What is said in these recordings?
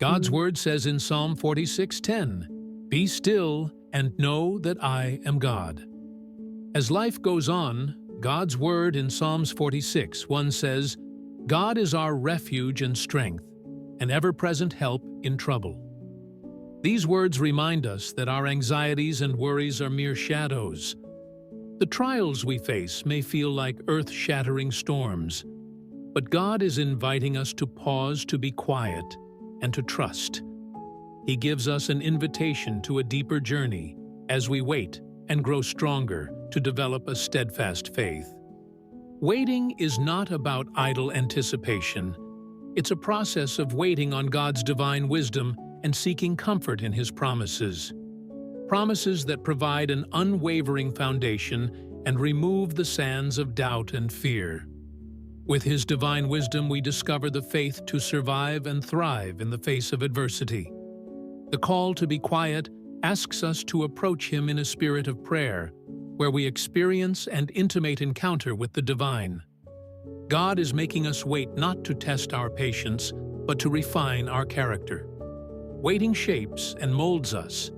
God's word says in Psalm 46:10, "Be still and know that I am God." As life goes on, God's word in Psalms 46:1 says, "God is our refuge and strength, an ever-present help in trouble." These words remind us that our anxieties and worries are mere shadows. The trials we face may feel like earth-shattering storms, but God is inviting us to pause, to be quiet, and to trust. He gives us an invitation to a deeper journey as we wait and grow stronger to develop a steadfast faith. Waiting is not about idle anticipation. It's a process of waiting on God's divine wisdom and seeking comfort in His promises. Promises that provide an unwavering foundation and remove the sands of doubt and fear. With His divine wisdom, we discover the faith to survive and thrive in the face of adversity. The call to be quiet asks us to approach Him in a spirit of prayer, where we experience an intimate encounter with the divine. God is making us wait not to test our patience, but to refine our character. Waiting shapes and molds us,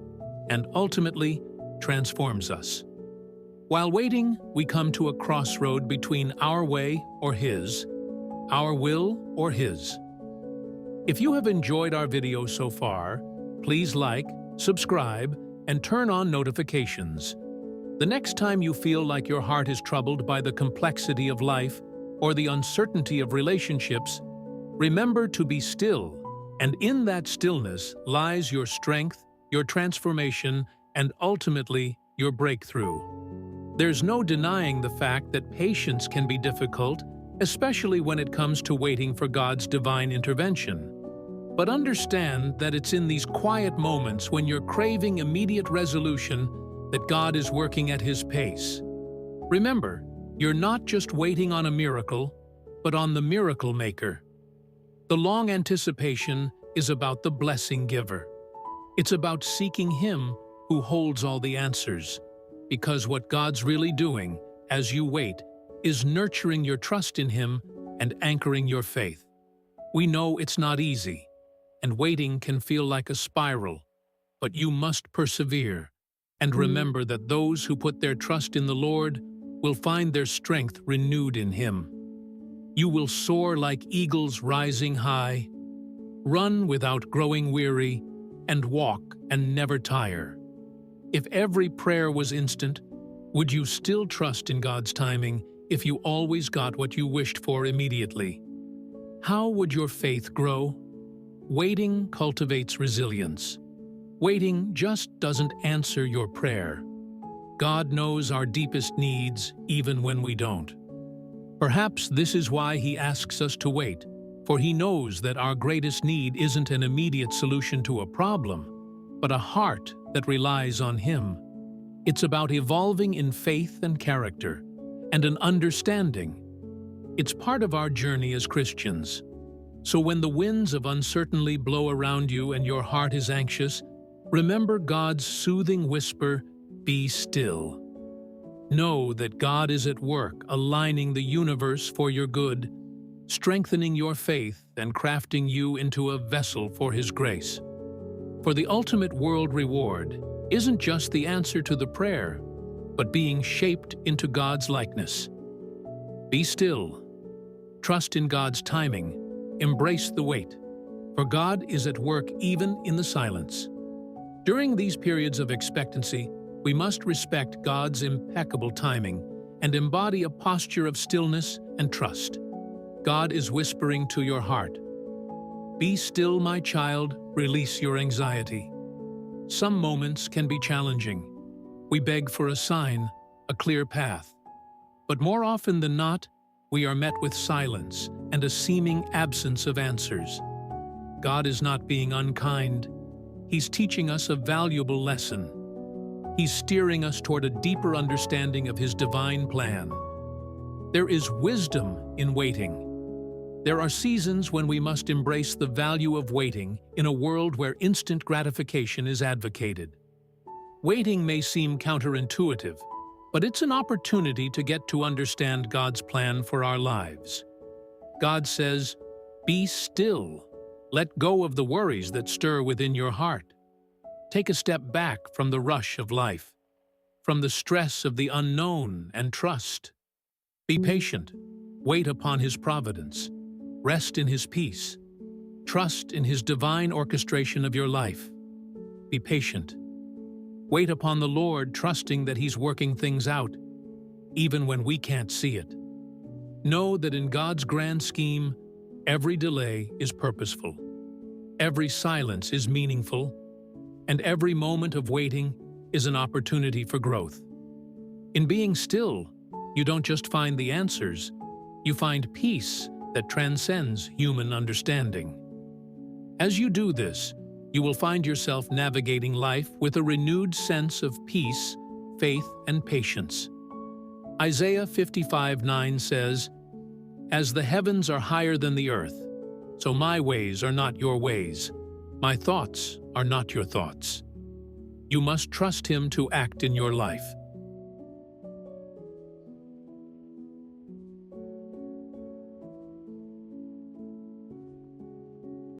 and ultimately transforms us. While waiting, we come to a crossroad between our way or His, our will or His. If you have enjoyed our video so far, please like, subscribe, and turn on notifications. The next time you feel like your heart is troubled by the complexity of life or the uncertainty of relationships, remember to be still, and in that stillness lies your strength, your transformation, and ultimately your breakthrough. There's no denying the fact that patience can be difficult, especially when it comes to waiting for God's divine intervention. But understand that it's in these quiet moments when you're craving immediate resolution that God is working at His pace. Remember, you're not just waiting on a miracle, but on the miracle maker. The long anticipation is about the blessing giver. It's about seeking Him who holds all the answers, because what God's really doing, as you wait, is nurturing your trust in Him and anchoring your faith. We know it's not easy, and waiting can feel like a spiral, but you must persevere, and remember that those who put their trust in the Lord will find their strength renewed in Him. You will soar like eagles rising high, run without growing weary, and walk and never tire. If every prayer was instant, would you still trust in God's timing if you always got what you wished for immediately? How would your faith grow? Waiting cultivates resilience. Waiting just doesn't answer your prayer. God knows our deepest needs even when we don't. Perhaps this is why He asks us to wait, for He knows that our greatest need isn't an immediate solution to a problem, but a heart that relies on Him. It's about evolving in faith and character, and an understanding. It's part of our journey as Christians. So when the winds of uncertainty blow around you and your heart is anxious, remember God's soothing whisper, "Be still." Know that God is at work, aligning the universe for your good, strengthening your faith and crafting you into a vessel for His grace. For the ultimate world reward isn't just the answer to the prayer, but being shaped into God's likeness. Be still. Trust in God's timing. Embrace the wait, for God is at work even in the silence. During these periods of expectancy, we must respect God's impeccable timing and embody a posture of stillness and trust. God is whispering to your heart, "Be still, my child, release your anxiety." Some moments can be challenging. We beg for a sign, a clear path. But more often than not, we are met with silence and a seeming absence of answers. God is not being unkind. He's teaching us a valuable lesson. He's steering us toward a deeper understanding of His divine plan. There is wisdom in waiting. There are seasons when we must embrace the value of waiting in a world where instant gratification is advocated. Waiting may seem counterintuitive, but it's an opportunity to get to understand God's plan for our lives. God says, "Be still," Let go of the worries that stir within your heart. Take a step back from the rush of life, from the stress of the unknown, and trust. Be patient. Wait upon His providence. Rest in His peace. Trust in His divine orchestration of your life. Be patient. Wait upon the Lord, trusting that He's working things out, even when we can't see it. Know that in God's grand scheme, every delay is purposeful. Every silence is meaningful, and every moment of waiting is an opportunity for growth. In being still, you don't just find the answers, you find peace that transcends human understanding. As you do this, you will find yourself navigating life with a renewed sense of peace, faith, and patience. Isaiah 55:9 says, "As the heavens are higher than the earth, so my ways are not your ways, my thoughts are not your thoughts." You must trust Him to act in your life.